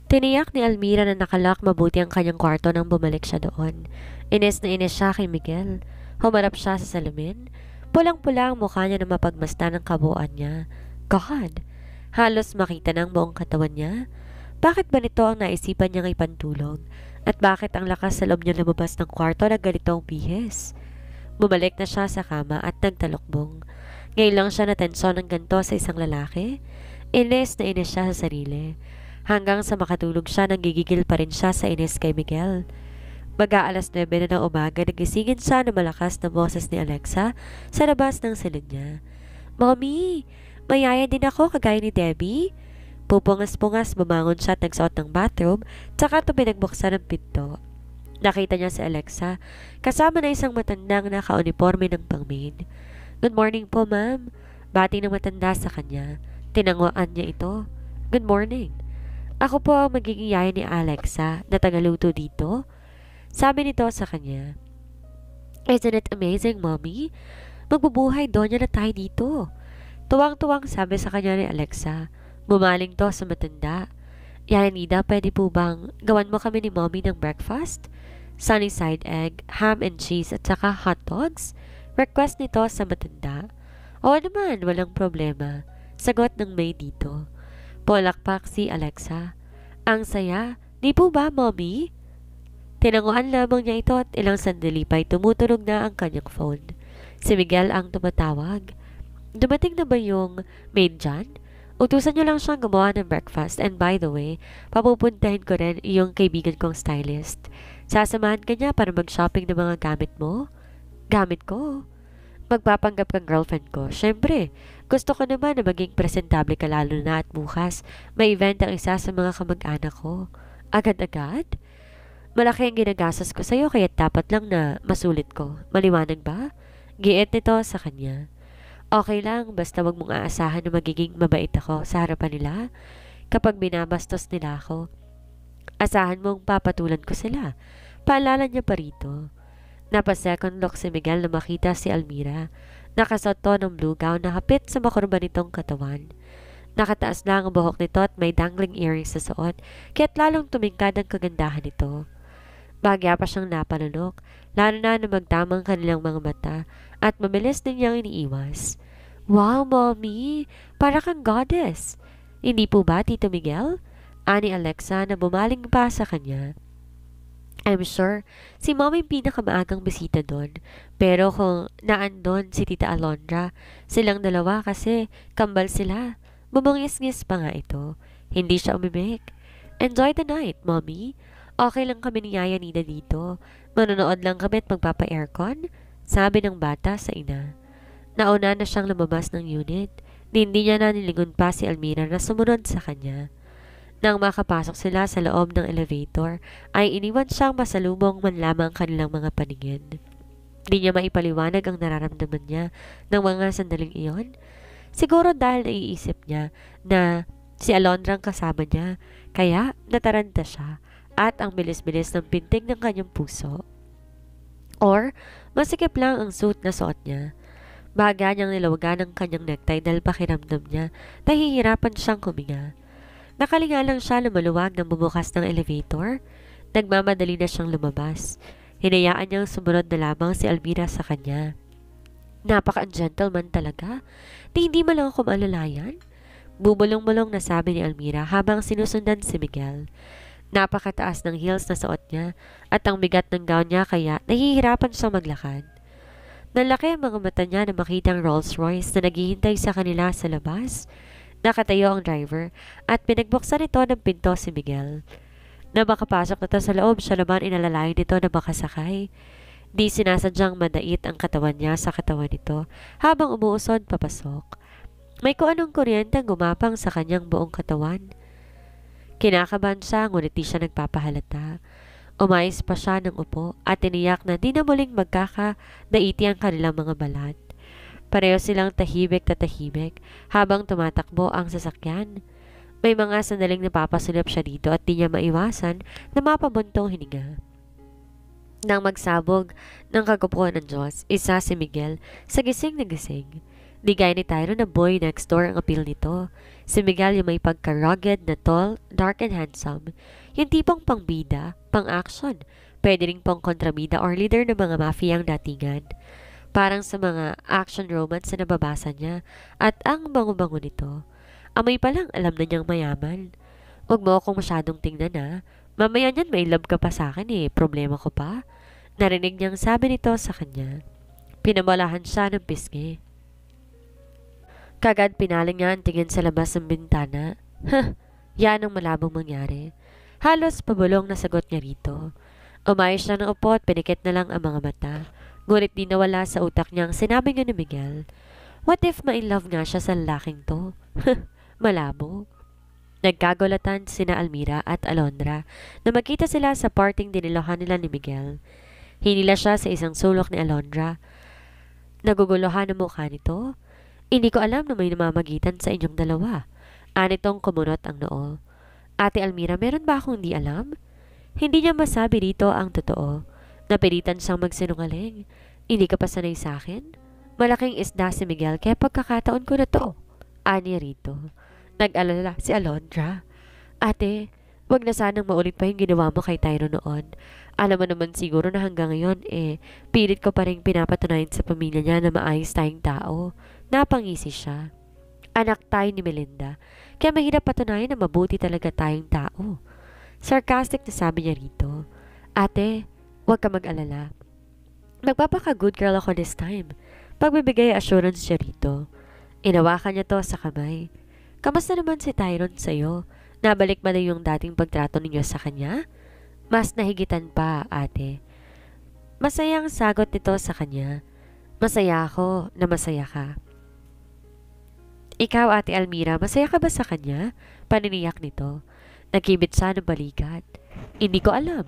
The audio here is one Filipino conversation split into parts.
Tiniyak ni Almira na nakalak mabuti ang kanyang kwarto nang bumalik siya doon. Inis na inis siya kay Miguel. Humarap siya sa salamin. Pulang-pula ang mukha niya na mapagmasdan ng kabuuan niya. God! Halos makita ng buong katawan niya. Bakit ba nito ang naisipan niyang ipantulog? At bakit ang lakas sa loob niya lumabas ng kwarto na ganitong bihis? Bumalik na siya sa kama at nagtalokbong. Ngayon lang siya natensyon ng ganito sa isang lalaki. Inis na inis siya sa sarili. Hanggang sa makatulog siya nang gigigil pa rin siya sa inis kay Miguel. Mag-aalas 9 na ng umaga nagisingin siya ng malakas na boses ni Alexa sa labas ng silid niya. Mommy! Mayaya din ako kagaya ni Debbie? Pupungas-pungas bumangon siya at nagsuot ng bathrobe tsaka ito pinagbuksan ng pinto. Nakita niya si Alexa kasama na isang matandang naka-uniforme ng pangmaid. Good morning po ma'am. Bati ng matanda sa kanya. Tinanguan niya ito. Good morning. Ako po ang magiging yaya ni Alexa na tagaluto dito. Sabi nito sa kanya. Isn't it amazing, Mommy? Magbubuhay donya na tayo dito. Tuwang-tuwang sabi sa kanya ni Alexa. Bumaling to sa matanda. Yaya Nida, pwede po bang gawan mo kami ni Mommy ng breakfast? Sunny side egg, ham and cheese at saka hot dogs? Request nito sa matanda. Oo naman, walang problema. Sagot ng maid dito. Polakpak si Alexa. Ang saya. Di po ba, Mommy? Tinanguan lamang niya ito at ilang sandali pa'y tumutunog na ang kanyang phone. Si Miguel ang tumatawag. Dumating na ba yung maid dyan? Utusan niyo lang siyang gumawa ng breakfast and by the way, papupuntahin ko rin yung kaibigan kong stylist. Sasamahan ka niya para mag-shopping ng mga gamit mo? Gamit ko? Magpapanggap kang girlfriend ko. Siyempre, gusto ko naman na maging presentable ka lalo na at bukas. May event ang isa sa mga kamag-anak ko. Agad-agad? Malaki ang ginagastos ko sa'yo kaya dapat lang na masulit ko. Maliwanag ba? Giit nito sa kanya. Okay lang, basta wag mong aasahan na magiging mabait ako sa harapan nila. Kapag binabastos nila ako, asahan mong papatulan ko sila. Paalala niya pa rito. Napa-second look si Miguel na makita si Almira. Nakasuot to ng blue gown na hapit sa makurba nitong katawan. Nakataas lang ang buhok nito at may dangling earrings sa suot, kaya't lalong tumingkad ang kagandahan nito. Bagya pa siyang napanunok, lalo na magtamang kanilang mga mata at mabilis din niyang iniiwas. Wow, Mommy! Para kang goddess! Hindi po ba, Tito Miguel? Ani Alexa na bumaling pa sa kanya. I'm sure, si Mommy pinakamaagang bisita doon. Pero kung naandon si Tita Alondra, silang dalawa kasi kambal sila. Bumungis-ngis pa nga ito. Hindi siya umimik. Enjoy the night, Mommy. Okay lang kami ni Yaya Nina dito. Manonood lang kami at magpapa-aircon. Sabi ng bata sa ina. Nauna na siyang lumabas ng unit. Hindi niya na nilingon pa si Almira na sumunod sa kanya. Nang makapasok sila sa loob ng elevator, ay iniwan siyang masalubong man lamang kanilang mga paningin. Di niya maipaliwanag ang nararamdaman niya ng mga sandaling iyon. Siguro dahil naiisip niya na si Alondra ang kasama niya, kaya nataranta siya at ang bilis-bilis ng pintig ng kanyang puso. Or, masikip lang ang suit na suot niya. Baga niyang nilawagan ng kanyang necktie dahil pakiramdam niya, nahihirapan siyang huminga. Nakalinga lang siya na maluwag nang bumukas ng elevator. Nagmamadali na siyang lumabas. Hinayaan niyang sumunod na lamang si Almira sa kanya. Napaka-gentleman talaga. Hindi mo lang ako maalalayan. Bubulong-bulong na sabi ni Almira habang sinusundan si Miguel. Napakataas ng heels na suot niya at ang bigat ng gown niya kaya nahihirapan siyang maglakad. Nalaki ang mga mata niya na makita ang Rolls Royce na naghihintay sa kanila sa labas. Nakatayo ang driver at pinagbuksan nito ng pinto si Miguel. Na makapasok na to sa loob, siya naman inalalayan nito na makasakay. Di sinasadyang madait ang katawan niya sa katawan nito habang umuusod papasok. May kung anong kuryente ang gumapang sa kanyang buong katawan. Kinakabahan siya ngunit di siya nagpapahalata. Umayos pa siya ng upo at tiniyak na di na muling magkakadaiti ang kanilang mga balat. Pareho silang tahimik na tahimik habang tumatakbo ang sasakyan. May mga sandaling napapasulap siya dito at di niya maiwasan na mapabuntong hininga. Nang magsabog ng kagupuan ng Diyos, isa si Miguel sa gising na gising. Di gaya ni Tyron na boy next door ang appeal nito. Si Miguel yung may pagka-rugged na tall, dark and handsome. Yung tipong pang-bida, pang-action. Pwede rin pang kontrabida or leader ng mga mafia ang datingan. Parang sa mga action romance na nababasa niya. At ang bango-bango nito. Amoy pa lang alam na niyang mayaman. Huwag mo akong masyadong tingnan ha. Mamaya niyan may love ka pa sa akin eh. Problema ko pa. Narinig niyang sabi nito sa kanya. Pinamalahan siya ng pisngi. Kagad pinaling niya ang tingin sa labas ng bintana. Yan ang malabong mangyari. Halos pabulong na sagot niya rito. Umayos siya ng upo at pinikit na lang ang mga mata. Ngunit di nawala sa utak niya ang sinabi nga ni Miguel. What if ma-in-love nga siya sa lalaking to? Malabo. Nagkagulatan sina Almira at Alondra na magkita sila sa parting dinilohan nila ni Miguel. Hinila siya sa isang sulok ni Alondra. Naguguluhan ang mukha nito. Hindi ko alam na may namamagitan sa inyong dalawa. Anitong kumunot ang noo. Ate Almira, meron ba akong hindi alam? Hindi niya masabi rito ang totoo. Napilitan siyang magsinungaling. Hindi ka pa sanay sa akin? Malaking isda si Miguel kaya pagkakataon ko na to. Ani rito. Nag-alala si Alondra. Ate, wag na sanang maulit pa yung ginawa mo kay Tyro noon. Alam mo naman siguro na hanggang ngayon pilit ko pa rin pinapatunayan sa pamilya niya na maayos tayong tao. Napangisi siya. Anak tayo ni Melinda, kaya mahirap patunayan na mabuti talaga tayong tao. Sarcastic na sabi niya rito. Ate, huwag ka mag-alala. Magpapaka-good girl ako this time. Pagbibigay assurance siya rito. Inawakan niya to sa kamay. Kamusta naman si Tyron sa'yo? Nabalik ba na yung dating pagtrato ninyo sa kanya? Mas nahigitan pa, ate. Masaya ang sagot nito sa kanya. Masaya ako na masaya ka. Ikaw, Ate Almira, masaya ka ba sa kanya? Paniniyak nito. Nagkibit siya ng balikat. Hindi ko alam.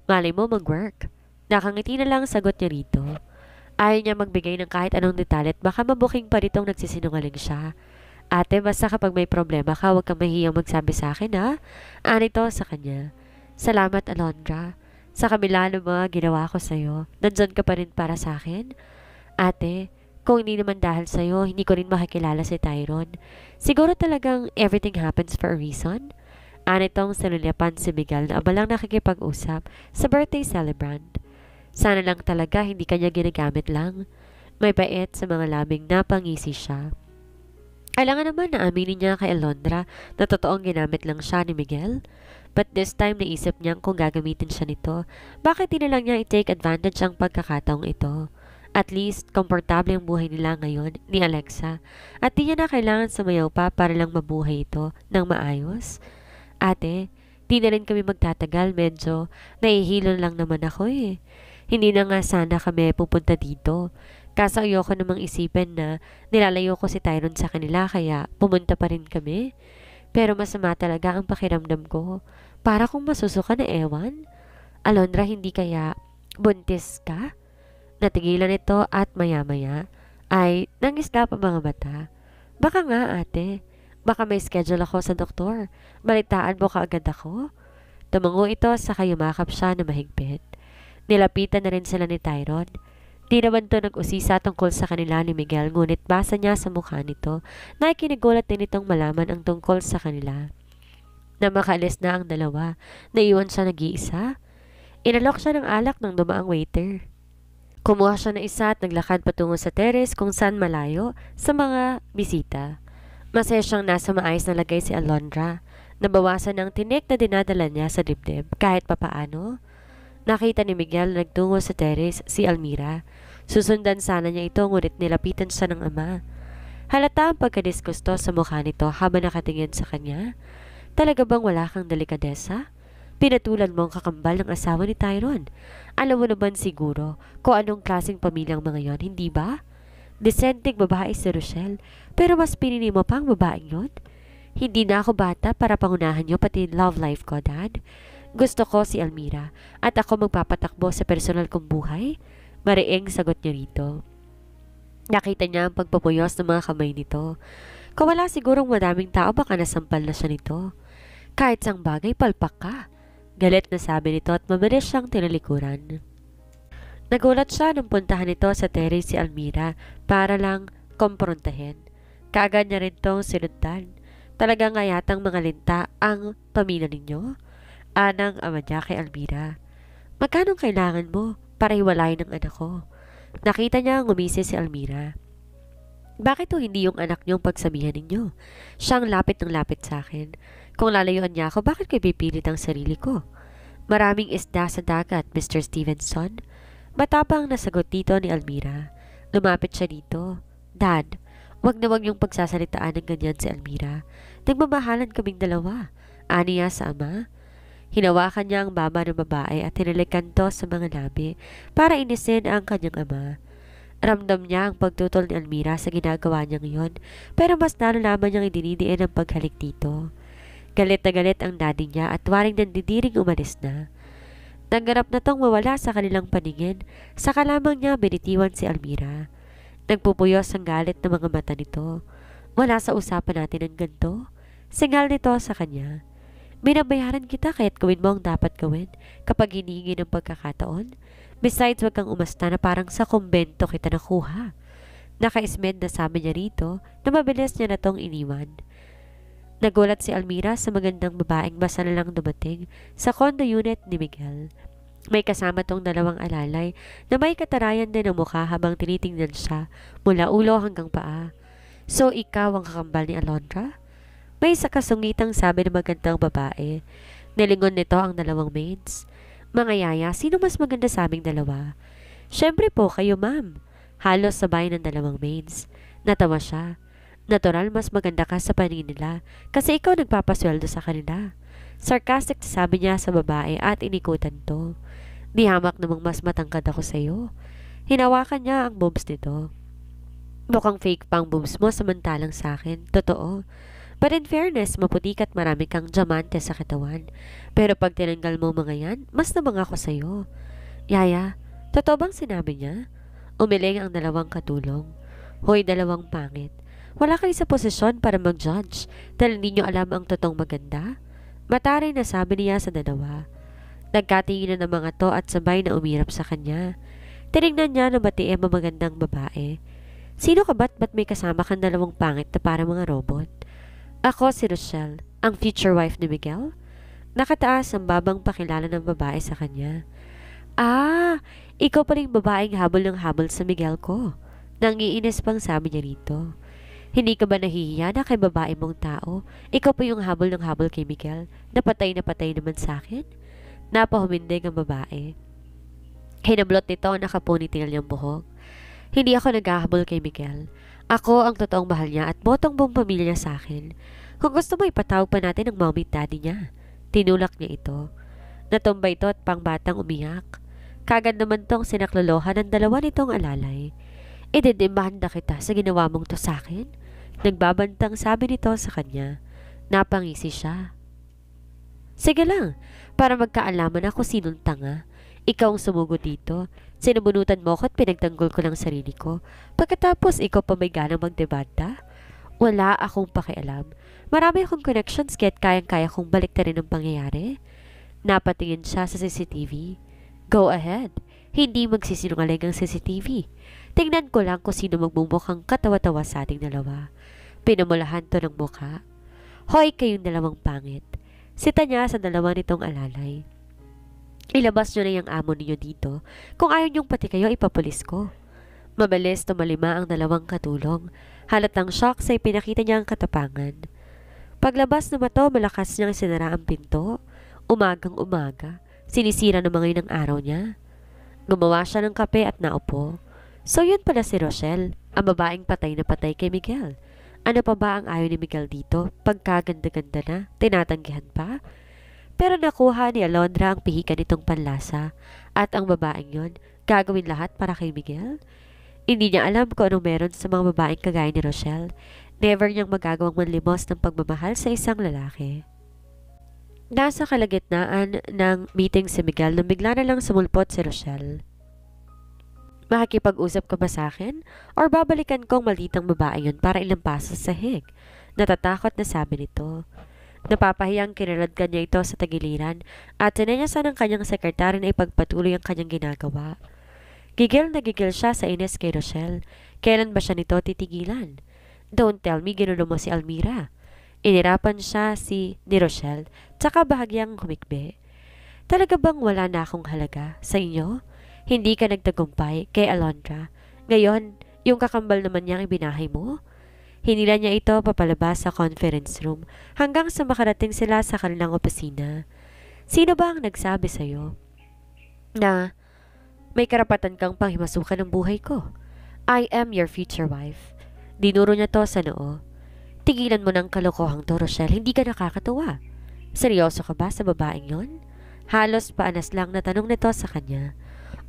Malay mo mag-work. Nakangiti na lang ang sagot niya rito. Ayaw niya magbigay ng kahit anong detalye at baka mabuking pa ritong nagsisinungaling siya. Ate, basta kapag may problema ka, huwag kang mahiyang magsabi sa akin ha. Anito sa kanya. Salamat, Alondra. Sa kabila ng mga ginawa ko sa'yo, nandyan ka pa rin para sa akin. Ate, kung hindi naman dahil sa'yo, hindi ko rin makikilala si Tyron. Siguro talagang everything happens for a reason. Anitong salulyapan si Miguel na abalang nakikipag-usap sa birthday celebrant. Sana lang talaga hindi kanya ginagamit lang. May bait sa mga labing napangisi siya. Alangan naman na aminin niya kay Alondra na totoong ginamit lang siya ni Miguel. But this time naisip niyang kung gagamitin siya nito, bakit di na lang niya i-take advantage ang pagkakataong ito? At least, komportable ang buhay nila ngayon ni Alexa at di niya na kailangan sumayaw pa para lang mabuhay ito ng maayos. Ate, di na rin kami magtatagal, medyo nahihilo lang naman ako eh. Hindi na nga sana kami pupunta dito. Kaso ayoko namang isipin na nilalayo ko si Tyron sa kanila kaya pumunta pa rin kami. Pero masama talaga ang pakiramdam ko. Para kung masusuka na ewan. Alondra, hindi kaya buntis ka? Natigilan ito at maya-maya ay nangisla pa mga mata. Baka nga ate, baka may schedule ako sa doktor. Balitaan mo kaagad ako. Tumango ito sa kayumakap siya na mahigpit. Nilapitan na rin sila ni Tyron. Di naman to nag-usisa tungkol sa kanila ni Miguel ngunit basa niya sa mukha nito na ikinigulat din itong malaman ang tungkol sa kanila. Na makaalis na ang dalawa, naiwan siya nag-iisa. Inalok siya ng alak ng dumaang waiter. Kumuha siya ng isa at naglakad patungo sa terrace kung saan malayo sa mga bisita. Masaya siyang nasa maayos na lagay si Alondra. Nabawasan ng tinik na dinadala niya sa dibdib kahit papaano. Nakita ni Miguel na nagtungo sa terrace si Almira. Susundan sana niya ito ngunit nilapitan siya ng ama. Halata ang pagkadisgusto sa mukha nito habang nakatingin sa kanya. Talaga bang wala kang delikadesa? Pinatulan mo ang kakambal ng asawa ni Tyron. Alam mo naman siguro kung anong klaseng pamilyang mga yon, hindi ba? Disenteng babae si Rochelle, pero mas pinili mo pa ang babaeng yon? Hindi na ako bata para pangunahan niyo pati love life ko, Dad. Gusto ko si Almira at ako magpapatakbo sa personal kong buhay. Mariing sagot niya rito. Nakita niya ang pagpupuyos ng mga kamay nito. Kung wala sigurong madaming tao baka nasampal na siya nito. Kahit sang bagay palpak ka. Galit na sabi nito at mabilis siyang tinalikuran. Nagulat siya nang puntahan nito sa terrace si Almira para lang komprontahin. Kaagad niya rin tong sinundan. Talaga nga yatang mga linta ang pamilya ninyo? Anang ama niya kay Almira. Magkano kailangan mo para hiwalayin ng anak ko? Nakita niya ang umisi si Almira. Bakit to hindi yung anak niyong pagsabihan ninyo? Siyang lapit ng lapit sa akin. Kung lalayuan niya ako, bakit ko ipipilit ang sarili ko? Maraming isda sa dagat, Mr. Stevenson. Matapang na sagot dito ni Almira. Lumapit siya dito. Dad, wag na wag yung pagsasalitaan ng ganyan si Almira. Nagmamahalan kaming dalawa. Aniya sa ama. Hinawakan niya ang baba ng babae at hinalikan to sa mga labi para inisin ang kanyang ama. Ramdam niya ang pagtutol ni Almira sa ginagawa niya ngayon, pero mas lalo naman niyang idinidiin ang paghalik dito. Galit na galit ang daddy niya at waring nandidiring umalis na. Nanggarap na tong mawala sa kanilang paningin, saka lamang niya binitiwan si Almira. Nagpupuyos ang galit ng mga mata nito. Wala sa usapan natin ng ganito. Singal nito sa kanya. Binabayaran kita kaya't gawin mo ang dapat gawin kapag hinihingi ng pagkakataon. Besides, wag kang umasta na parang sa kumbento kita nakuha. Naka-ismed na sabi niya rito na mabilis niya na tong iniwan. Nagulat si Almira sa magandang babaeng basa na lang dumating sa condo unit ni Miguel. May kasama tong dalawang alalay na may katarayan din ng mukha habang tinitingnan siya mula ulo hanggang paa. So ikaw ang kakambal ni Alondra? May sakasungitang sabi ng magandang babae. Nilingon nito ang dalawang maids. Mga yaya, sino mas maganda sa aming dalawa? Siyempre po kayo, ma'am. Halos sabay ng dalawang maids. Natawa siya. Natural mas maganda ka sa paningin nila kasi ikaw nagpapasweldo sa kanila. Sarcastic sabi niya sa babae at inikutan to. Di hamak namang mas matangkad ako sa'yo. Hinawakan niya ang boobs nito. Mukhang fake pang boobs mo samantalang sa akin. Totoo. But in fairness, maputi ka't marami kang diamante sa katawan. Pero pag tinanggal mo mga yan, mas namang ako sa'yo. Yaya, totoo bang sinabi niya? Umiling ang dalawang katulong. Hoy, dalawang pangit. Wala kayo sa posisyon para mag-judge dahil hindi nyo alam ang totoong maganda? Mataray na sabi niya sa dalawa. Nagkatinginan ng mga to at sabay na umirap sa kanya. Tinignan niya na batiim ang magandang babae. Sino ka ba't may kasama kang dalawang pangit na para mga robot? Ako si Rochelle, ang future wife ni Miguel. Nakataas ang babang pakilala ng babae sa kanya. Ah, ikaw pa rin babaeng habol ng habol sa Miguel ko. Nangiinis pang sabi niya rito. Hindi ka ba nahihiya na kay babae mong tao? Ikaw pa yung habol ng habol kay Miguel. Na patay naman sa akin? Napahumindig ang babae. Hinablot nito ang nakaponitil niyang buhok. Hindi ako naghahabol kay Miguel. Ako ang totoong mahal niya at botong buong pamilya niya sa akin. Kung gusto mo ipatawag pa natin ang mommy at daddy niya. Tinulak niya ito. Natumba ito at pangbatang umiyak. Kagad naman tong sinaklolohan ng dalawa nitong alalay. Idedemanda kita sa ginawa mong to sa akin? Nagbabantang sabi nito sa kanya. Napangisi siya. Sige lang, para magkaalaman ako sinong tanga. Ikaw ang sumugod dito. Sinabunutan mo ako at pinagtanggol ko lang sarili ko. Pagkatapos ikaw pa may ganang magdebanda? Wala akong pakialam. Marami akong connections kaya't kayang-kaya kong baliktarin ang pangyayari. Napatingin siya sa CCTV. Go ahead. Hindi magsisinungaling ang CCTV. Tingnan ko lang kung sino magmumukhang katawa-tawa sa ating dalawa. Pinamulahan to ng mukha. Hoy kayong dalawang pangit. Sita niya sa dalawa nitong alalay. Ilabas nyo na yung amo ninyo dito. Kung ayaw nyong pati kayo, ipapulis ko. Mabilis tumalima ang dalawang katulong. Halatang shock sa ipinakita niya ang katapangan. Paglabas na mato, malakas niyang sinara ang pinto. Umagang umaga, sinisira ng mga yun ang araw niya. Gumawa siya ng kape at naupo. So yun pala si Rochelle, ang babaeng patay na patay kay Miguel. Ano pa ba ang ayaw ni Miguel dito? Pagkaganda-ganda na, tinatanggihan pa? Pero nakuha ni Alondra ang pihikan nitong panlasa at ang babaeng yon gagawin lahat para kay Miguel. Hindi niya alam kung anong meron sa mga babaeng kagaya ni Rochelle. Never niyang magagawang manlimos ng pagmamahal sa isang lalaki. Nasa kalagitnaan ng meeting si Miguel nang bigla na lang sumulpot si Rochelle. Makikipag-usap ka ba sa akin? Or babalikan kong malitang babae yon para ilampas sa sahig? Natatakot na sabi nito. Napapahiyang kinaladkan niya ito sa tagiliran at sinenyasan ng kanyang sekretary na ipagpatuloy ang kanyang ginagawa. Gigil na gigil siya sa ines kay Rochelle. Kailan ba siya nito titigilan? Don't tell me ginulo mo si Almira. Inirapan siya ni Rochelle, tsaka bahagyang humikbi. Talaga bang wala na akong halaga sa inyo? Hindi ka nagtagumpay kay Alondra. Ngayon, yung kakambal naman niyang ibinahay mo? Hinila niya ito papalabas sa conference room hanggang sa makarating sila sa kanilang opisina. Sino ba ang nagsabi sa'yo na may karapatan kang panghimasukan ng buhay ko? I am your future wife. Dinuro niya to sa noo. Tigilan mo ng kalokohang to, Rochelle. Hindi ka nakakatuwa. Seryoso ka ba sa babaeng yon? Halos paanas lang na tanong nito sa kanya.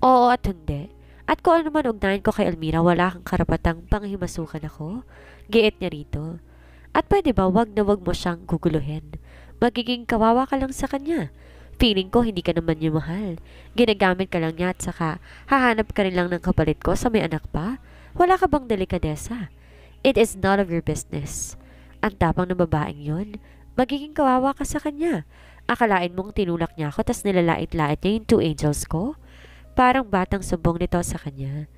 Oo at hindi. At kung ano man ugnayan ko kay Almira, wala kang karapatang panghimasukan ako. Giit niya rito. At pwede ba wag na wag mo siyang guguluhin? Magiging kawawa ka lang sa kanya. Feeling ko hindi ka naman niya mahal. Ginagamit ka lang niya at saka hahanap ka rin lang ng kapalit ko sa may anak pa? Wala ka bang delikadesa? It is none of your business. Ang tapang ng babaeng yon. Magiging kawawa ka sa kanya. Akalain mong tinulak niya ako tas nilalait-lait niya yung two angels ko? Parang batang sumbong nito sa kanya.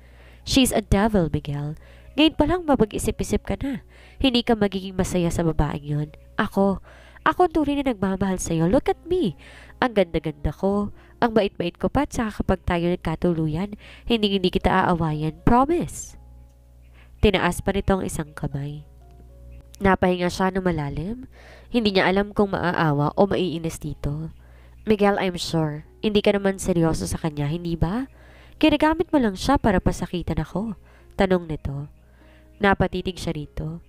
She's a devil, Miguel. Ngayon pa lang mapag-isip-isip ka na. Hindi ka magiging masaya sa babaeng yon. Ako ang tunay na nagmamahal sa'yo. Look at me. Ang ganda-ganda ko. Ang bait-bait ko pa at saka kapag tayo nagkatuluyan, hindi kita aawayan. Promise. Tinaas pa nito ang isang kamay. Napahinga siya ng malalim. Hindi niya alam kung maaawa o maiinis dito. Miguel, I'm sure. Hindi ka naman seryoso sa kanya, hindi ba? Ginagamit mo lang siya para pasakitan ako. Tanong nito. Napatitig siya rito.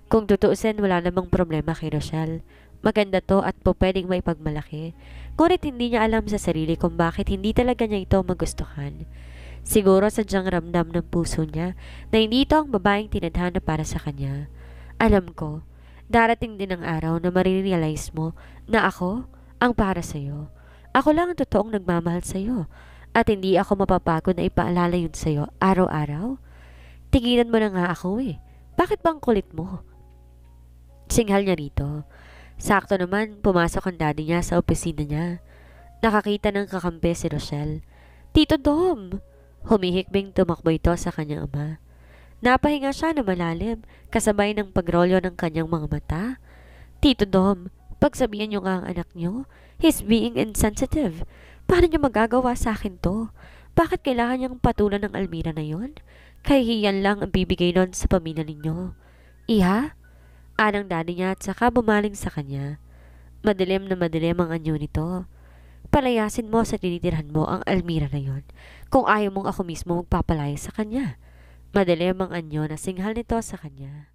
Kung tutuusin, wala namang problema kay Rochelle. Maganda to at po pwedeng maipagmalaki. Ngunit hindi niya alam sa sarili kung bakit hindi talaga niya ito magustuhan. Siguro sadyang ramdam ng puso niya na hindi ito ang babaeng tinadhana para sa kanya. Alam ko, darating din ang araw na marirealize mo na ako ang para sa'yo. Ako lang ang totoong nagmamahal sa'yo at hindi ako mapapagod na ipaalala yun sa'yo araw-araw. Tigilan mo na nga ako eh. Bakit bang kulit mo? Singhal niya rito. Sakto naman, pumasok ang daddy niya sa opisina niya. Nakakita ng kakampi si Rochelle. Tito Dom! Humihikbing tumakbo ito sa kanyang ama. Napahinga siya na malalim, kasabay ng pagrolyo ng kanyang mga mata. Tito Dom, pagsabihan niyo nga ang anak niyo, he's being insensitive. Paano niya magagawa sa akin to? Bakit kailangan niyang patulan ng Almira na yon? Kahihiyan lang ang bibigay nun sa pamilya ninyo. Iha? Anang daddy niya at saka bumaling sa kanya. Madilim na madilim ang anyo nito. Palayasin mo sa tinitirhan mo ang Almira na yon kung ayaw mong ako mismo magpapalaya sa kanya. Madilim ang anyo na singhal nito sa kanya.